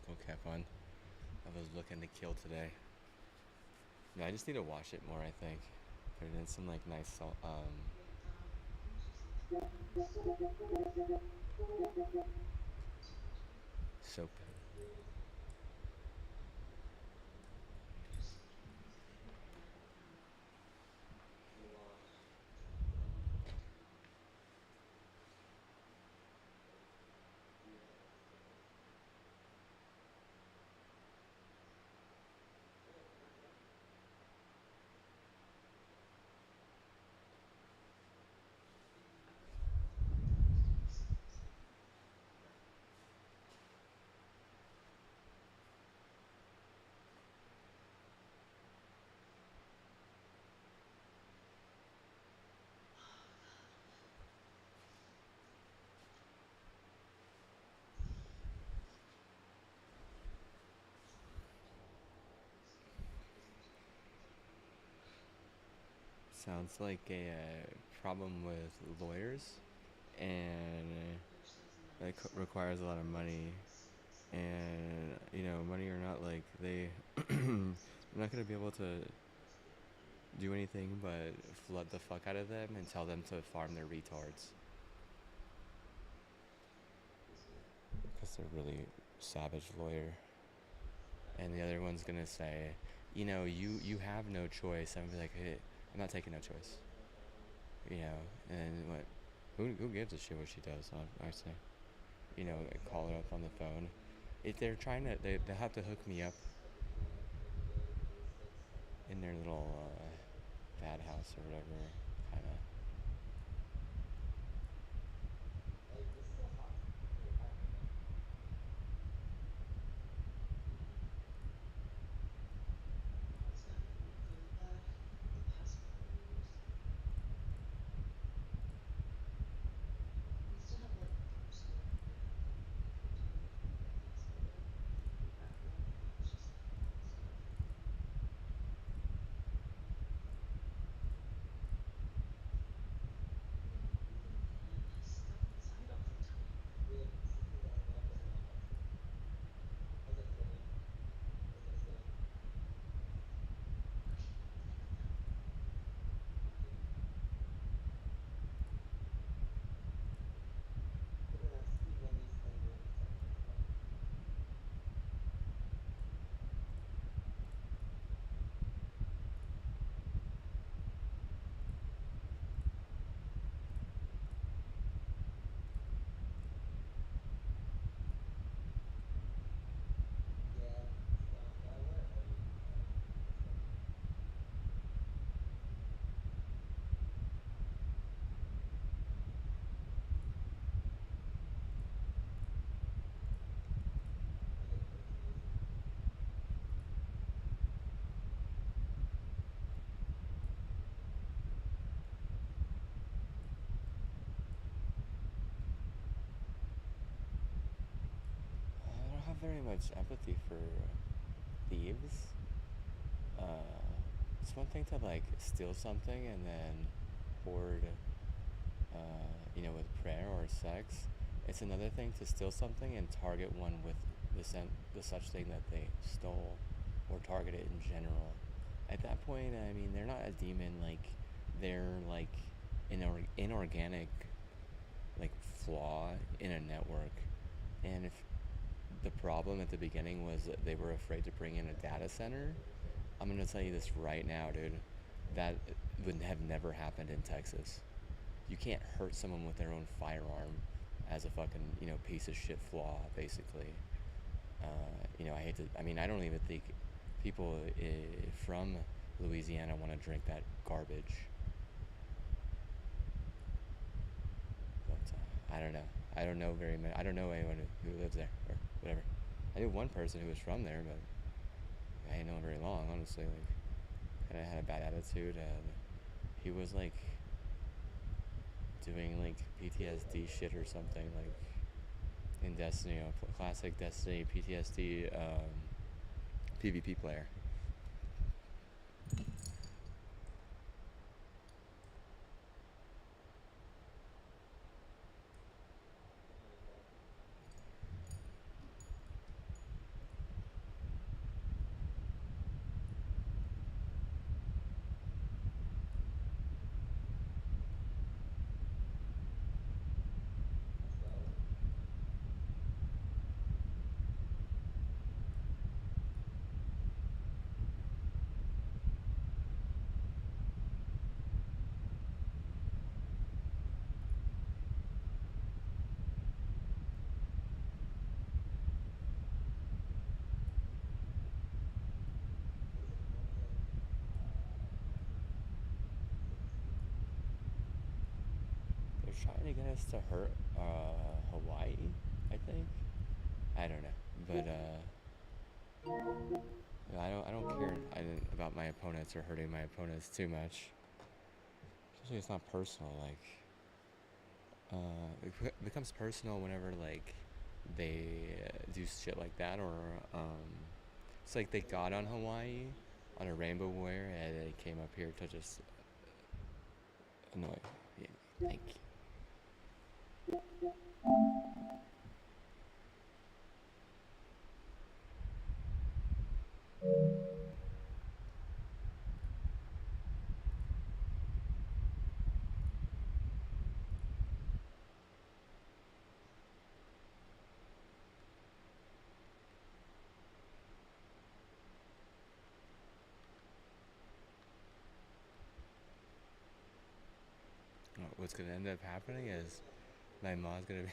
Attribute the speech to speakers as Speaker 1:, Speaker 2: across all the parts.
Speaker 1: skull cap on. I was looking to kill today. Yeah, I just need to wash it more, I think. Put it in some like nice salt, soap. Sounds like a problem with lawyers, and it requires a lot of money. And money or not, like they're not gonna be able to do anything but flood the fuck out of them and tell them to farm their retards. Because they're really savage lawyer. And the other one's gonna say, you have no choice. I'm gonna be like, hey, I'm not taking no choice. And what? Who gives a shit what she does? I say, call her up on the phone. If they're trying to, they have to hook me up in their little bad house or whatever, kind of. I don't have very much empathy for thieves. It's one thing to like steal something and then hoard, with prayer or sex. It's another thing to steal something and target one with the such thing that they stole, or target it in general. At that point, I mean, they're not a demon. Like, they're like an inorganic like flaw in a network. And if the problem at the beginning was that they were afraid to bring in a data center, I'm gonna tell you this right now, dude. That would have never happened in Texas. You can't hurt someone with their own firearm as a fucking piece of shit flaw, basically. I hate to. I mean, I don't even think people from Louisiana want to drink that garbage. But I don't know. I don't know very many. I don't know anyone who lives there or whatever. I knew one person who was from there, but I didn't know him very long, honestly. Like, kind of had a bad attitude, and he was like doing like PTSD shit or something, like in Destiny, classic Destiny PTSD PvP player. trying to get us to hurt Hawaii, I think. I don't know, but I don't care about my opponents or hurting my opponents too much. Especially it's not personal. Like it becomes personal whenever like they do shit like that, or it's like they got on Hawaii on a rainbow warrior and they came up here to just annoy me. Thank you. What's gonna end up happening is my mom's gonna be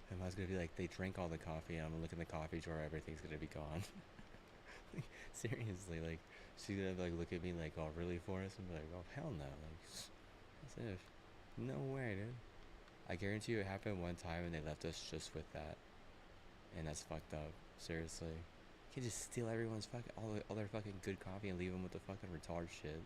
Speaker 1: my mom's gonna be like, they drink all the coffee, and I'm gonna look in the coffee drawer, everything's gonna be gone. Like, seriously, like she's gonna like look at me like all really for us and be like, oh hell no, like as if no way, dude. I guarantee you it happened one time and they left us just with that, and that's fucked up. Seriously, you can just steal everyone's fucking all their fucking good coffee and leave them with the fucking retard shit.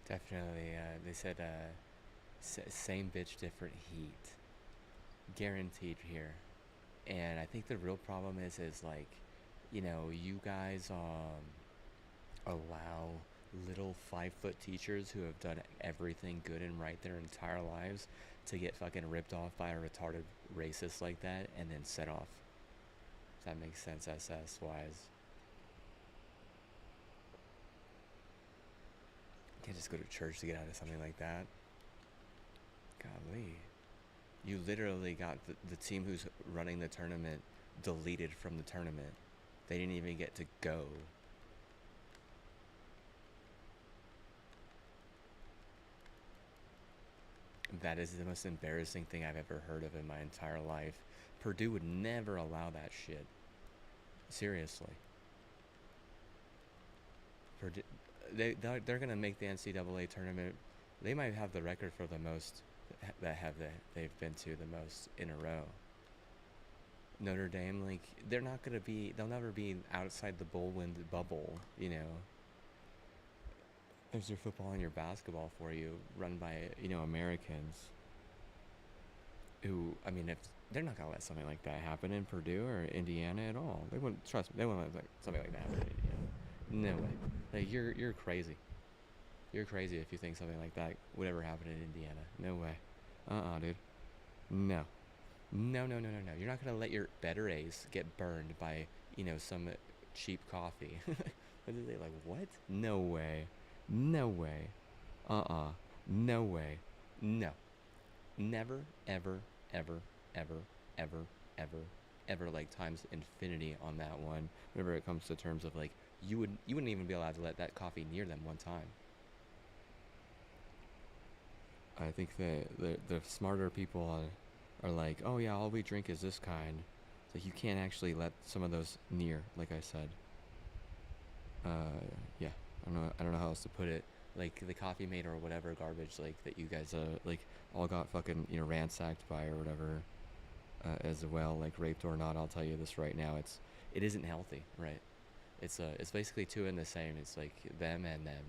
Speaker 1: Definitely, they said same bitch, different heat, guaranteed here. And I think the real problem is like, you guys allow little 5 foot teachers who have done everything good and right their entire lives to get fucking ripped off by a retarded racist like that and then set off. If that makes sense, SS wise. You can't just go to church to get out of something like that. Golly. You literally got the team who's running the tournament deleted from the tournament. They didn't even get to go. That is the most embarrassing thing I've ever heard of in my entire life. Purdue would never allow that shit. Seriously. Purdue, they're gonna make the NCAA tournament. They might have the record for the most they've been to the most in a row. Notre Dame, like they'll never be outside the bullwind bubble. There's your football and your basketball for you, run by Americans. Who, I mean, if they're not gonna let something like that happen in Purdue or Indiana at all, they wouldn't trust me. They wouldn't let something like that happen in Indiana. No way. Like you're crazy. You're crazy if you think something like that would ever happen in Indiana. No way. Dude. No. No, no, no, no, no. You're not gonna let your better A's get burned by, some cheap coffee. What did they like? What? No way. No way. Uh-uh. No way. No. Never, ever, ever, ever, ever, ever, ever, like times infinity on that one. Whenever it comes to terms of like, you wouldn't even be allowed to let that coffee near them one time. I think the smarter people are like, oh yeah, all we drink is this kind. It's like you can't actually let some of those near. Like I said, yeah, I don't know how else to put it. Like the coffee mate or whatever garbage like that you guys like all got fucking ransacked by or whatever as well, like raped or not. I'll tell you this right now, it isn't healthy, right? It's basically two in the same. It's like them and them,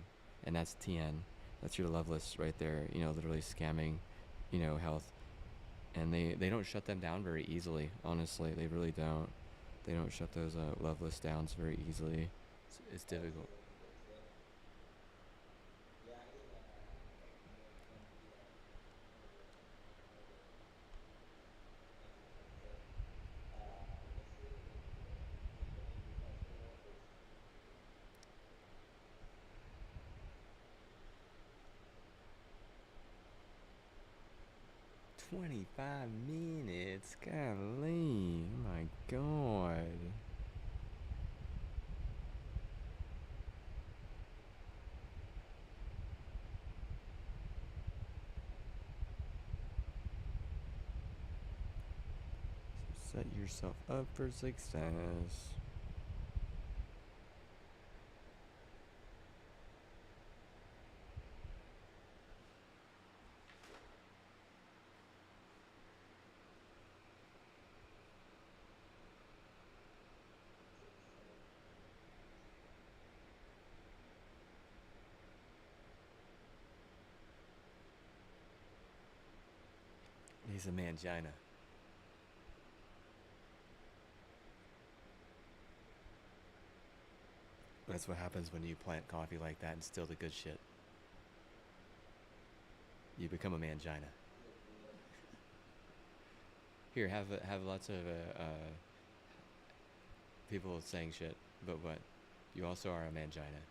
Speaker 1: and that's TN. That's your Loveless right there. Literally scamming, health, and they don't shut them down very easily. Honestly, they really don't. They don't shut those Loveless downs very easily. It's difficult. – 25 minutes. Golly, oh my god. Set yourself up for success. He's a mangina. That's what happens when you plant coffee like that and steal the good shit. You become a mangina. Here, have lots of people saying shit, but what? You also are a mangina.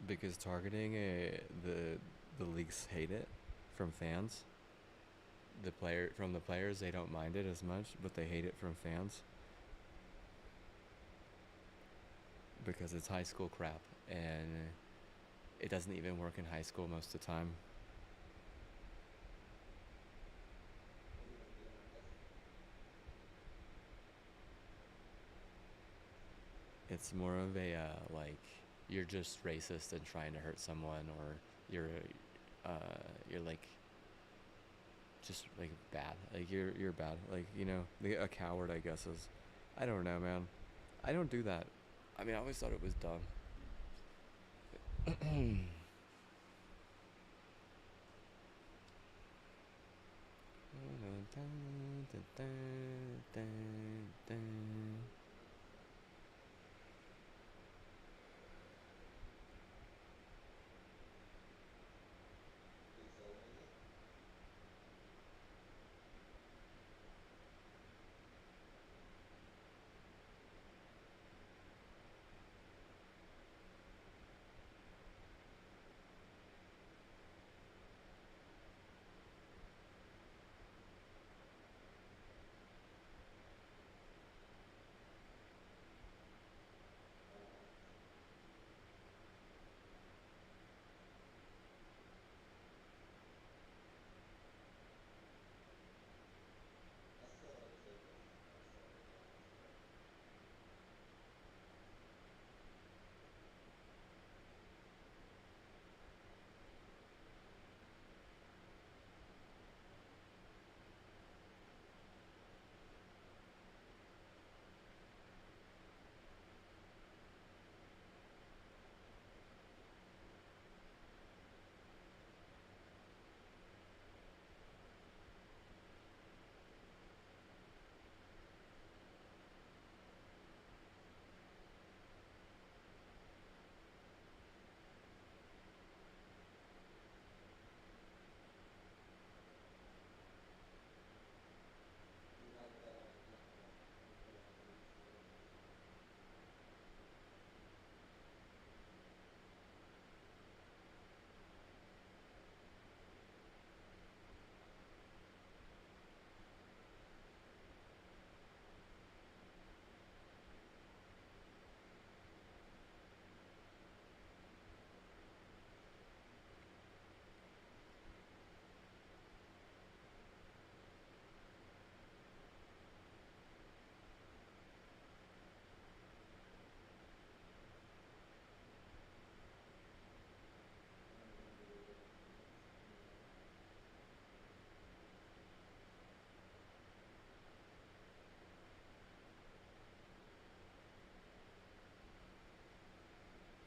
Speaker 1: Because targeting the leagues hate it from fans. From the players, they don't mind it as much, but they hate it from fans because it's high school crap and it doesn't even work in high school most of the time. It's more of a like you're just racist and trying to hurt someone, or you're you're like just like bad. Like you're bad. Like a coward. I guess is. I don't know, man. I don't do that. I mean, I always thought it was dumb.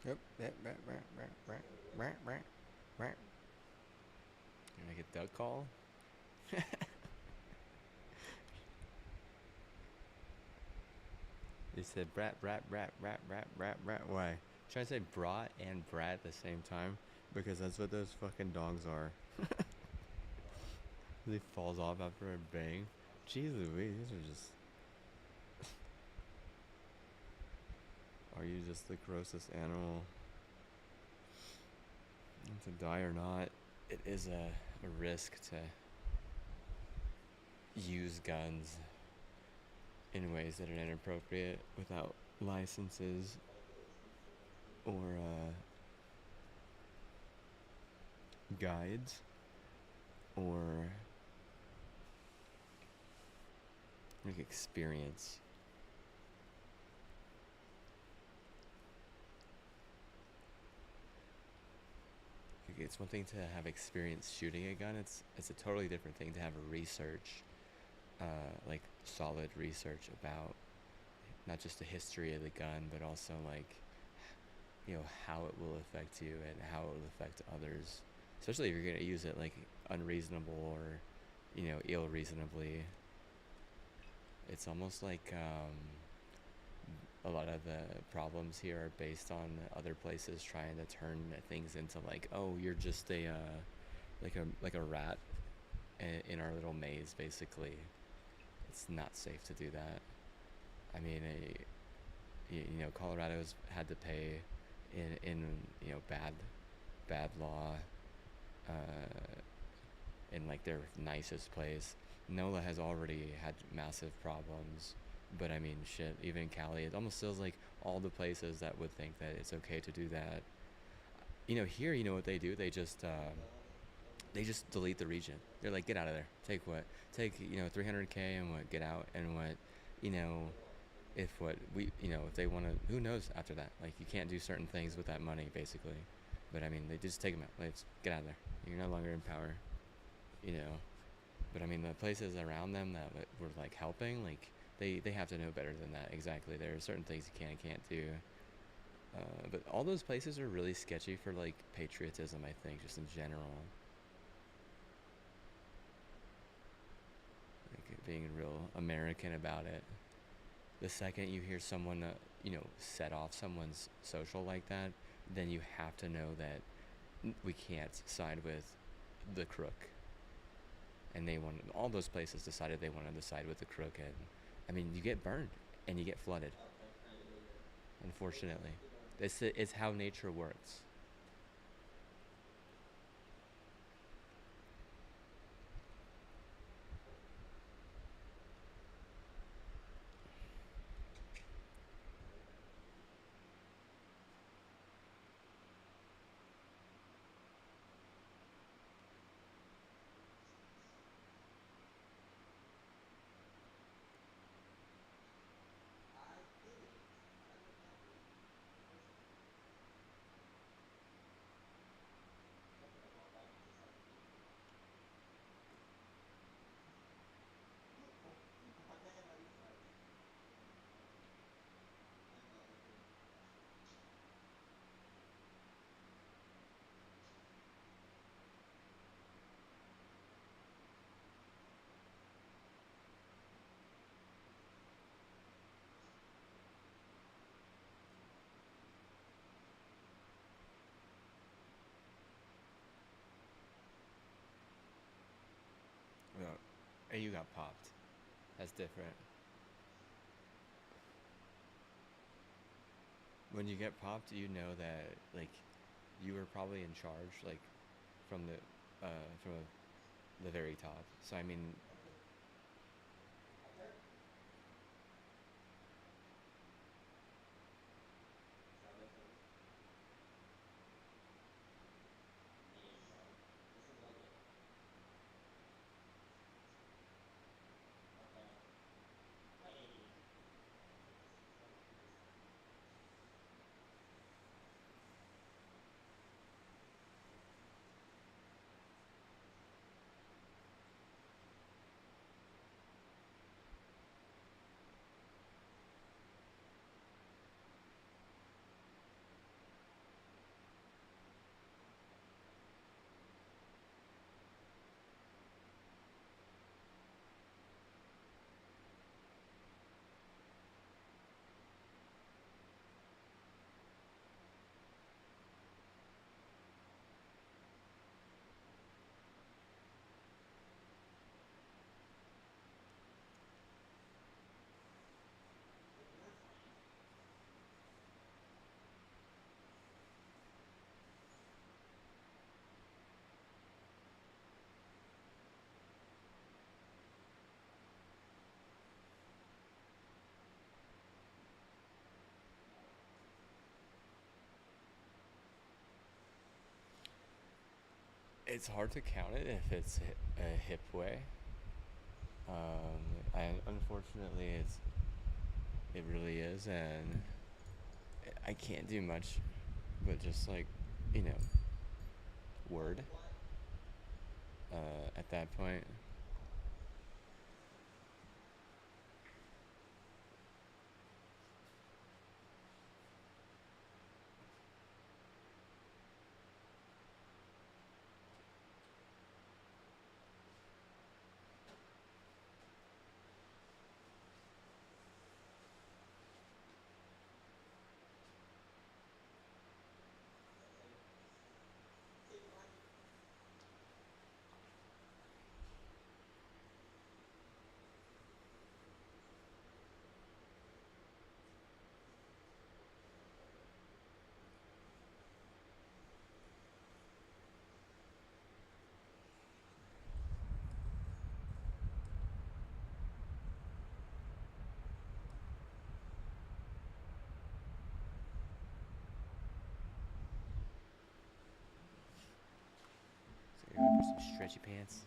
Speaker 1: Yep. You make a duck call? You said brat, brat, brat, brat, brat, brat, brat. Why? Trying to say brat and brat at the same time? Because that's what those fucking dogs are. He falls off after a bang. Jeez Louise, these are just. Are you just the grossest animal to die or not? It is a risk to use guns in ways that are inappropriate without licenses or guides or like experience. Like, it's one thing to have experience shooting a gun. It's a totally different thing to have research, like solid research about not just the history of the gun, but also like how it will affect you and how it will affect others. Especially if you're gonna use it like unreasonable or ill reasonably. It's almost like a lot of the problems here are based on other places trying to turn things into like, oh, you're just a like a rat in our little maze. Basically, it's not safe to do that. I mean, Colorado's had to pay in bad law in like their nicest place. NOLA has already had massive problems, but I mean, shit, even Cali, it almost feels like all the places that would think that it's okay to do that. Here, what they do? They just delete the region. They're like, get out of there. Take what? Take 300K and what? Get out and what? You know, if what we if they want to, who knows after that? Like, you can't do certain things with that money, basically. But I mean, they just take them out. Let's get out of there. You're no longer in power. You know. But I mean, the places around them that were like helping, like they have to know better than that. Exactly. There are certain things you can and can't do. But all those places are really sketchy for like patriotism. I think just in general, like being real American about it. The second you hear someone, set off someone's social like that, then you have to know that we can't side with the crook. And they want all those places decided they wanted to side with the crook, and I mean, you get burned and you get flooded. Unfortunately, it's how nature works. No, and you got popped. That's different. When you get popped, you know that like you were probably in charge, like from the very top. So I mean, it's hard to count it if it's a hip way. And unfortunately, it really is, and I can't do much, but just like, you know, word. At that point, so you're going for some stretchy pants.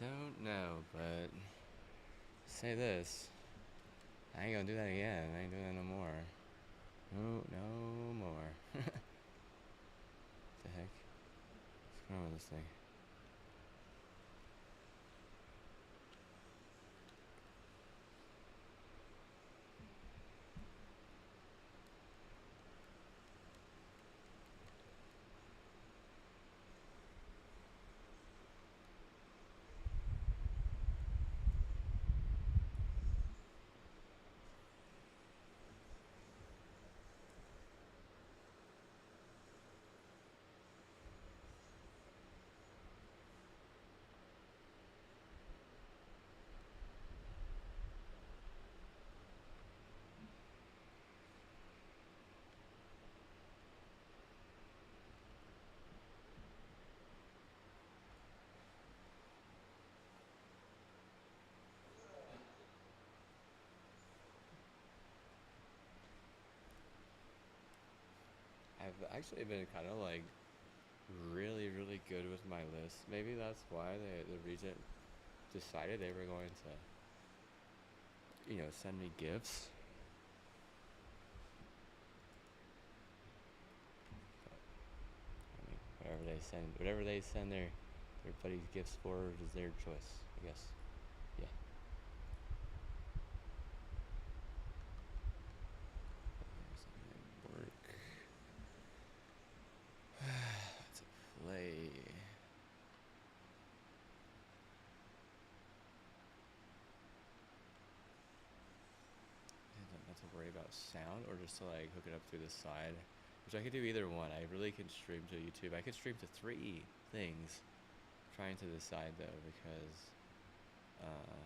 Speaker 1: Don't know, but say this. I ain't gonna do that again. I ain't doing that no more. No, no more. The heck? What's going on with this thing? actually been kind of like really, really good with my list. Maybe that's why the regent decided they were going to, send me gifts. I mean, whatever they send their buddies gifts for is their choice, I guess. Yeah. Work. To play. Not to worry about sound, or just to like hook it up through the side, which I could do either one. I really could stream to YouTube. I could stream to 3 things. Trying to decide though, because uh,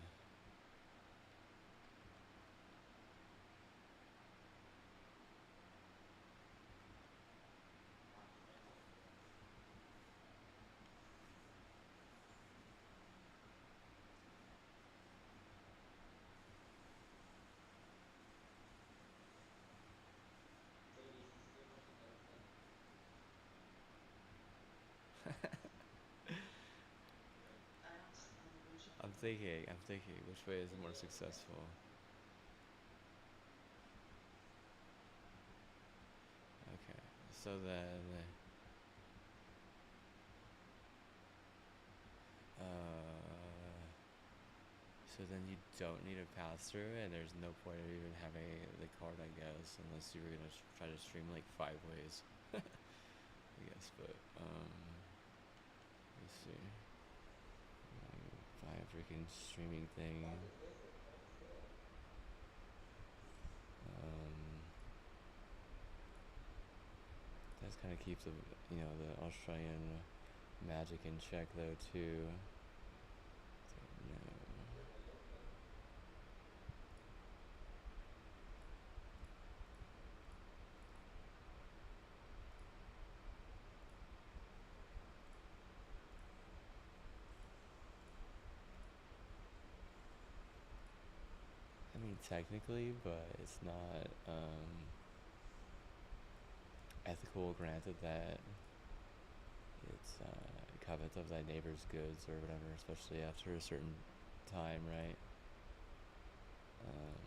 Speaker 1: I'm thinking, which way is more successful? Okay, so then, uh, so then you don't need a pass through, and there's no point of even having the card, I guess, unless you were gonna try to stream like 5 ways, I guess. But let's see. Buy a freaking streaming thing. That kind of keeps the Australian magic in check though too. So, no. I mean, technically, but it's not ethical. Granted that it's covet of thy neighbor's goods or whatever, especially after a certain time, right? Um,